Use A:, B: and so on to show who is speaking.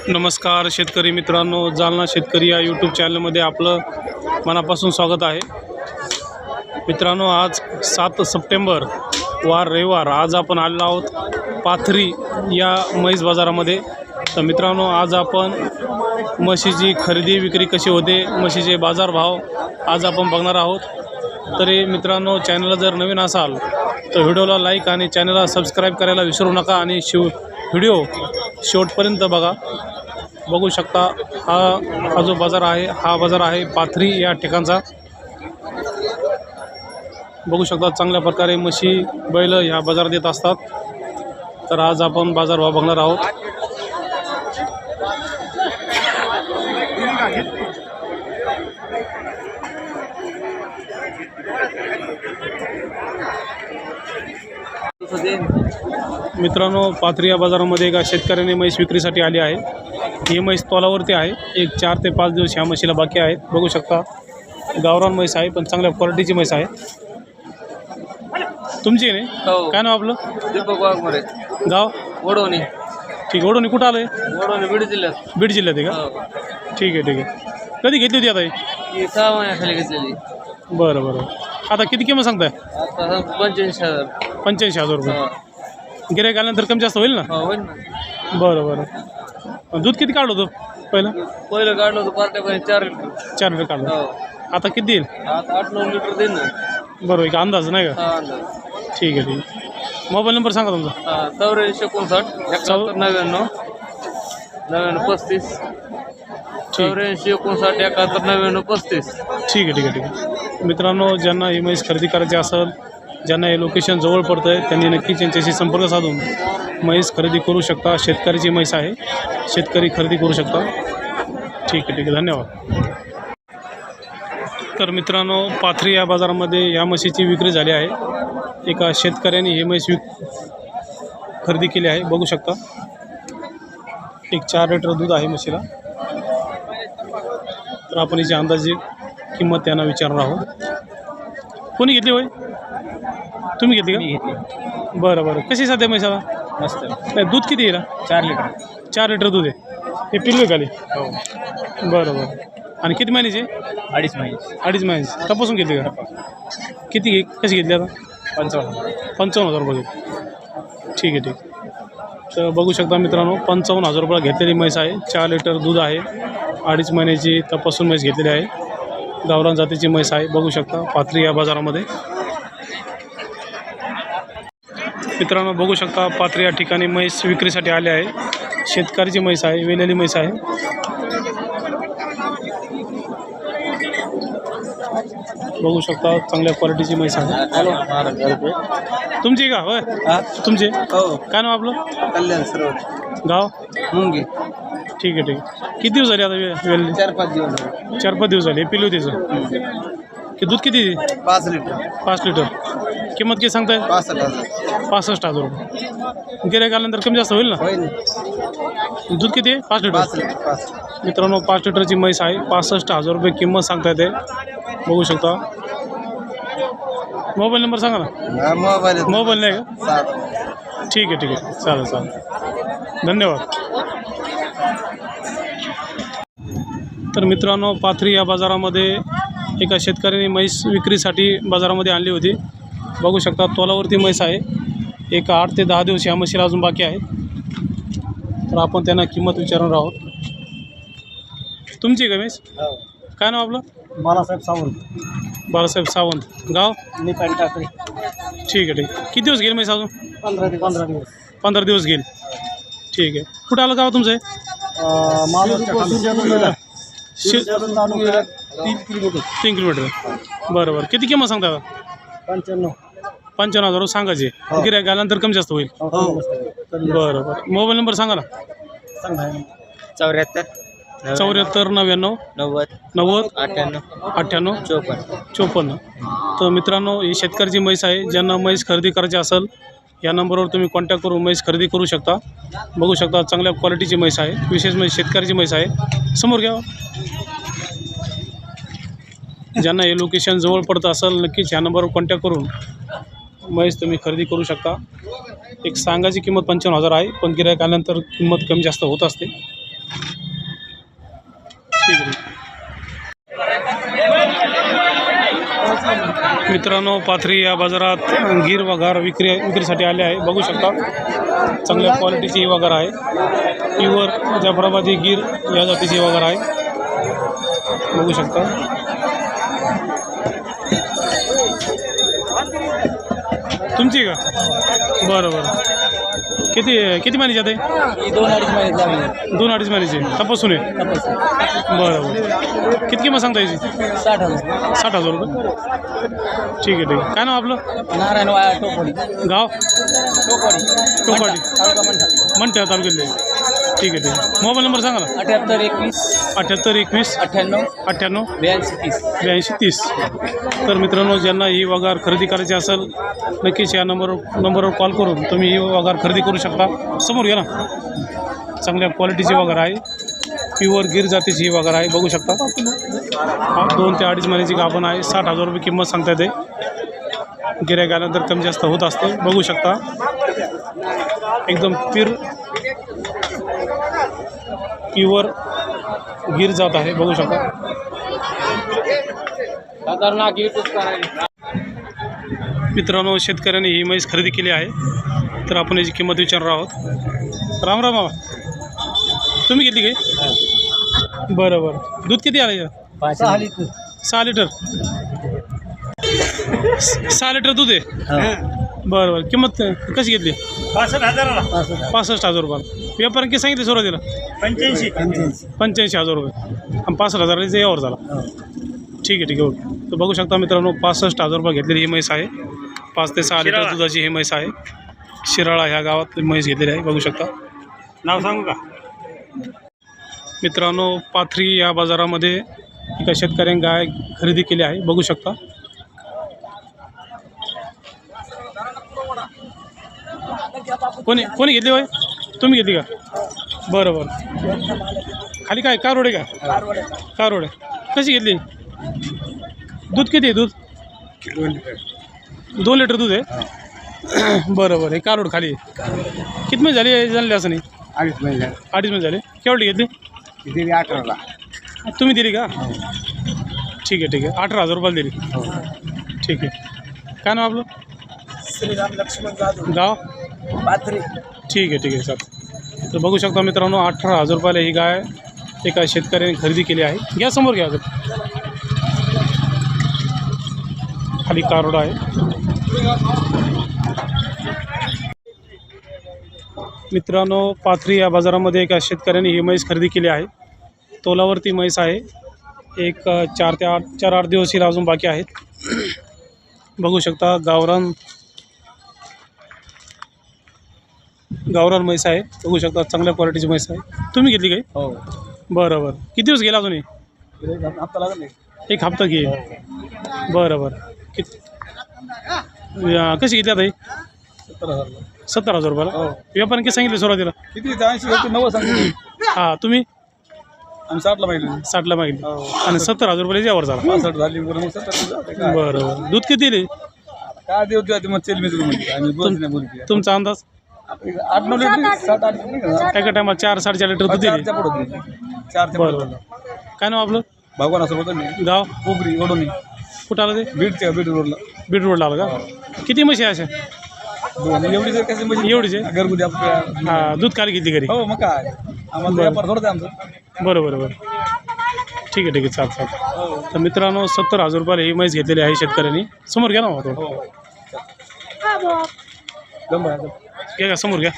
A: नमस्कार शेतकरी मित्रांनो, जालना शेतकरी या यूट्यूब चॅनलमध्ये आपलं मनापासून स्वागत आहे। मित्रांनो, आज 7 सप्टेंबर वार रविवार, आज आपण आलेलो आहोत पाथरी या म्हैस बाजारामध्ये। तर मित्रांनो, आज आपण म्हशीची खरेदी विक्री कशी होते, म्हशीचे बाजारभाव आज आपण बघणार आहोत। तरी मित्रांनो, चॅनलला जर नवीन असाल तर व्हिडिओला लाईक आणि चॅनलला सबस्क्राईब करायला विसरू नका आणि व्हिडिओ शेवटपर्यंत बघू शकता। हा जो बाजार आहे, हा बाजार आहे पाथरी या ठिकाणचा। बघू शकता चांगल्या प्रकारे म्हशी बैल ह्या बाजारात येत असतात। तर आज आपण बाजारभाव बघणार आहोत। मित्रांनो, पाथरी या बाजारामध्ये एका शेतकऱ्याने म्हैस विक्रीसाठी आली आहे। ही म्हैस तोलावरती आहे। एक 4 ते 5 दिवस ह्या म्हशीला बाकी आहेत। बघू शकता गावरान म्हैस आहे, पण चांगल्या क्वालिटीची म्हैस आहे। तुमची नाही?
B: हो।
A: काय नाव आपलं?
B: दीपक वाघमोरे,
A: गाव
B: वडवणी।
A: ठीक, वडून कुठं आलं आहे?
B: वडवणी बीड जिल्ह्यात।
A: बीड जिल्ह्यात आहे का?
B: हो।
A: ठीक आहे ठीक आहे। कधी घेतली होती आता ही?
B: ही 6 महिन्याखाली घेतलेली।
A: बरं बरं। आता किती किंमत सांगताय?
B: आता 85,000।
A: 85,000 रुपये।
B: हो।
A: गिऱ्हाईक आल्यानंतर कमी जास्त होईल ना?
B: हो, होईल ना।
A: बरं बरं। दूध किती काढलं होतं पहिलं?
B: पहिलं काढलं होतं पार्ट्यापर्यंत 4 लिटर।
A: 4 लिटर काढलं।
B: हो।
A: आता किती देईल?
B: आता 8-9 लिटर देईन ना।
A: बरोबर, एक अंदाज नाही का?
B: हा, अंदाज।
A: ठीक आहे ठीक आहे। मोबाईल नंबर सांगा तुमचा?
B: 8459 71 99 35। 8459 71 35।
A: ठीक आहे ठीक आहे ठीक आहे। मित्रांनो, ज्यांना ही म्हैस खरेदी करायची असेल, ज्यांना हे लोकेशन जवळ पडतं आहे, त्यांनी नक्कीच यांच्याशी संपर्क साधून म्हैस खरेदी करू शकता। शेतकऱ्याची म्हैस आहे, शेतकरी खरेदी करू शकता। ठीक आहे ठीक आहे, धन्यवाद। तर मित्रांनो, पाथरी या बाजारामध्ये या म्हशीची विक्री झाली आहे। एका शेतकऱ्याने ही म्हैस खरेदी केली आहे। बघू शकता एक 4 लिटर दूध आहे म्हशीला। तर आपण हिची अंदाजे किंमत त्यांना विचारणार आहोत। कोणी घेतली होय? तुम्ही घेतली का? बरं बरं। कशी सध्या म्हैसाला?
B: मस्त।
A: नाही, दूध किती आहे?
B: 4 लिटर।
A: 4 लिटर दूध आहे। हे पिल्लू आहे खाली?
B: हो।
A: बरं बरं। आणि किती महिन्याचे?
B: 2.5 महिने।
A: 2.5 महिन्याचे। तपासून घेतली का? किती कशी घेतली आता? 55,000 रुपये घेतली। ठीक आहे ठीक आहे। तर बघू शकता मित्रांनो, 55,000 रुपये घेतलेली म्हैस आहे। 4 लिटर दूध आहे। 2.5 महिन्याची तपासून म्हैस घेतलेली आहे। गावरान जातीची म्हैस आहे। बघू शकता पाथरी या बाजारामध्ये। मित्रांनो, बघू शकता पाथरी या ठिकाणी म्हैस विक्रीसाठी आले आहे। शेतकऱ्याची म्हैस आहे, वेलेली म्हैस आहे। बघू शकता चांगल्या क्वालिटीची म्हैस आहे। तुमची का? होय, तुमचे?
B: हो।
A: काय नाव आपलं?
B: कल्याण सरोवर,
A: गाव
B: मुंगी।
A: ठीक आहे ठीक आहे। किती दिवस झाले आता वेलेली?
B: 4-5 दिवस।
A: 4-5 दिवस झाले। पिल्लू त्याचं की दूध किती?
B: 5 लिटर।
A: 5 लिटर। किंमत किती सांगताय?
B: 65,000।
A: 65,000 रुपये। गिऱ्हाईक आल्यानंतर कमी जास्त होईल ना?
B: होईल।
A: दूध किती आहे? 5 लिटर।
B: 5 लिटर। 5।
A: मित्रांनो, 5 लिटरची म्हैस आहे। 65,000 रुपये किंमत सांगता येते। बघू शकता। मोबाईल नंबर सांगा ना? मोबाईल नाही का? ठीक आहे ठीक आहे, चालेल चालेल, धन्यवाद। तर मित्रांनो, पाथरी या बाजारामध्ये एका शेतकऱ्याने म्हैस विक्रीसाठी बाजारामध्ये आणली होती। बघू शकता तोलावरती म्हैस आहे। एक 8 ते 10 दिवस या म्हशीला अजून बाकी आहे। तर आपण त्यांना किंमत विचारणार आहोत। तुमची का म्हैस? काय नाव आपलं?
B: बाळासाहेब सावंत।
A: बाळासाहेब सावंत। गाव?
B: निपाणी टाकळी।
A: ठीक आहे ठीक आहे। किती दिवस घेईल म्हैस अजून?
B: 15 ते 15 दिवस।
A: 15 दिवस घेईल। ठीक आहे। कुठं आलं गाव तुमचं? 3 किलोमीटर। बरं बरं। किती किंमत सांगता? 55,000 सांगायचे। गिऱ्हाईक आल्यानंतर कमी जास्त होईल? बरं बरं। मोबाईल नंबर सांगा ना?
B: 74
A: 94 99
B: 90
A: 90
B: 98
A: 98
B: 54।
A: 54। तर मित्रांनो, ही शेतकऱ्याची म्हैस आहे। ज्यांना म्हैस खरेदी करायची असेल, या नंबरवर तुम्ही कॉन्टॅक्ट करून म्हैस खरेदी करू शकता। बघू शकता चांगल्या क्वालिटीची म्हैस आहे। विशेष म्हणजे शेतकऱ्याची म्हैस आहे। समोर घ्या। ज्यांना हे लोकेशन जवळ पडतं असेल, नक्कीच ह्या नंबरवर कॉन्टॅक्ट करून म्हैस तुम्ही खरेदी करू शकता। एक सांगायची किंमत 55,000 आहे, पण गिऱ्हाईक आल्यानंतर किंमत कमी जास्त होत असते। ठीक आहे. मित्रांनो, पाथरी या बाजारात गीर वगार विक्रीसाठी आले आहे. बघू शकता चांगल्या क्वालिटीची ही वगार आहे. प्युअर जाफराबादी गीर या जातीची वगार आहे. बघू शकता. तुमची का? बरं बरं. किती महिन्याची आहे?
B: 2-2.5 महिने लागले.
A: 2-2.5 महिन्याची तपासून आहे. बरं बरं. किती किंमत सांगता याची?
B: 60,000.
A: 60,000 रुपये. ठीक आहे ठीक आहे. काय नाव आपलं?
B: नारायण वाया टोपडी.
A: गाव?
B: टोपडी. तालुका मंठा.
A: मंठ्या तालुक्यातले. ठीक आहे ठीक आहे. मोबाईल नंबर सांगा ना.
B: 78 21
A: 78 21
B: 98
A: 98
B: 82 30.
A: 82 30. तर मित्रांनो, ज्यांना ही वगार खरेदी करायची असेल नक्कीच या नंबरवर कॉल करून तुम्ही ही वगार खरेदी करू शकता. समोर घ्या ना. चांगल्या क्वालिटीची वगार आहे. प्युअर गीर जातीची ही वगार आहे. बघू शकता. 2 ते 2.5 महिन्याची गाभण आहे. 60,000 रुपये किंमत सांगता येते. गिऱ्हाईक आल्यानंतर कमी जास्त होत असते. बघू शकता एकदम प्युअर गीर जात आहे. बघू शकता. मित्रांनो, शेतकऱ्यांनी ही म्हैस खरेदी केली आहे. तर आपण याची किंमत विचारणार आहोत. राम राम बाबा, तुम्ही घेतली काही? बरं बरं. दूध किती आलं?
B: 6 लिटर.
A: 6 लिटर. 6 लिटर दूध आहे. बरं बरं. किंमत कशी घेतली? 65,000 रुपये. व्यापाऱ्यांनी किती सांगितले सुरुवातीला? 85,000 रुपये. आणि 65,000 यावर झाला. ठीक आहे ठीक आहे. ओके. तर बघू शकता मित्रांनो, 65,000 रुपये घेतलेली ही म्हैस आहे. 5 ते 6 लिटर दुधाची ही म्हैस आहे. शिराळा ह्या गावात म्हैस घेतलेली आहे. बघू शकता. नाव सांगू का? मित्रांनो, पाथरी या बाजारामध्ये एका शेतकऱ्याने गाय खरेदी केली आहे. बघू शकता. कोणी घेतली होय? तुम्ही घेतली का? बरं बरं. खाली काय कारोड आहे का? कारोड आहे. कशी घेतली? दूध किती आहे? दूध 2 लिटर दूध आहे. बरं बरं. हे कारोड खाली आहे. किती महिने झाली जाणले असं नाही?
B: 2.5 महिने.
A: 2.5 महिने झाले. केवढी घेतली?
B: किती? 18ला.
A: तुम्ही दिली का? ठीक आहे ठीक आहे. 18,000 रुपयाला दिली. ठीक आहे. काय नाव आपलं?
B: श्रीराम लक्ष्मण जाधव.
A: गाव?
B: पाथरी.
A: ठीक आहे ठीक आहे सर. तर बघू शकता मित्रांनो, 18,000 रुपयाला ही गाय एका शेतकऱ्याने खरेदी केली आहे. घ्या समोर घ्या. खाली कारोड आहे. मित्रांनो, पाथरी या बाजारामध्ये एका शेतकऱ्याने ही म्हैस खरेदी केली आहे. तोलावरती म्हैस आहे. एक 4 ते 8 दिवस हिला अजून बाकी आहेत. बघू शकता. गावरान म्हैस आहे. बघू शकता. चांगल्या क्वालिटीची म्हैस आहे. तुम्ही घेतली काही?
B: हो.
A: बरं बरं. किती दिवस गेला अजूनही?
B: हप्ता लागला.
A: 1 हप्ता घे. बरं बरं. कशी घेतली आता ही?
B: 17,000.
A: 70,000 रुपयाला.
B: हो.
A: व्यापाऱ्याने किती सांगितले सुरुवातीला?
B: किती? 80 होते. 90 सांगितले.
A: हां. तुम्ही
B: आम्ही 60ला माहिती.
A: 60ला मागितली.
B: हो.
A: आणि 70,000 रुपयाला यावर झाला.
B: 65 झाली. मग 70.
A: बरं बरं. दूध किती दिले?
B: काय देऊ मग चेल मित्र म्हणजे आम्ही बोलत नाही बोलते.
A: तुमचा अंदाज?
B: 8-9 लिटर. 7-8 लिटर.
A: काय टायमाला 4-4.5 लिटर दूध दिले?
B: 4
A: बरं. काय नाव आपलं?
B: भगवान असं होतं नाही.
A: गाव?
B: कोपरी ओढून
A: कुठं आलं ते?
B: बीड रोडला.
A: बीड रोडला आलं का? किती म्हशी आहे अशा?
B: एवढी जर कशी म्हणजे
A: एवढीच आहे?
B: घरगुती आपल्या.
A: हां. दूध काल घेतली घरी?
B: हो मग काय आम्हाला व्यापार थोडंच आहे आमचं.
A: बरं बरं बरं. ठीक आहे ठीक आहे. चालतं. तर मित्रांनो, 70,000 रुपयाला ही म्हैस घेतलेली आहे शेतकऱ्यांनी. समोर घ्या ना.
B: हो.
A: घ्या समोर घ्या.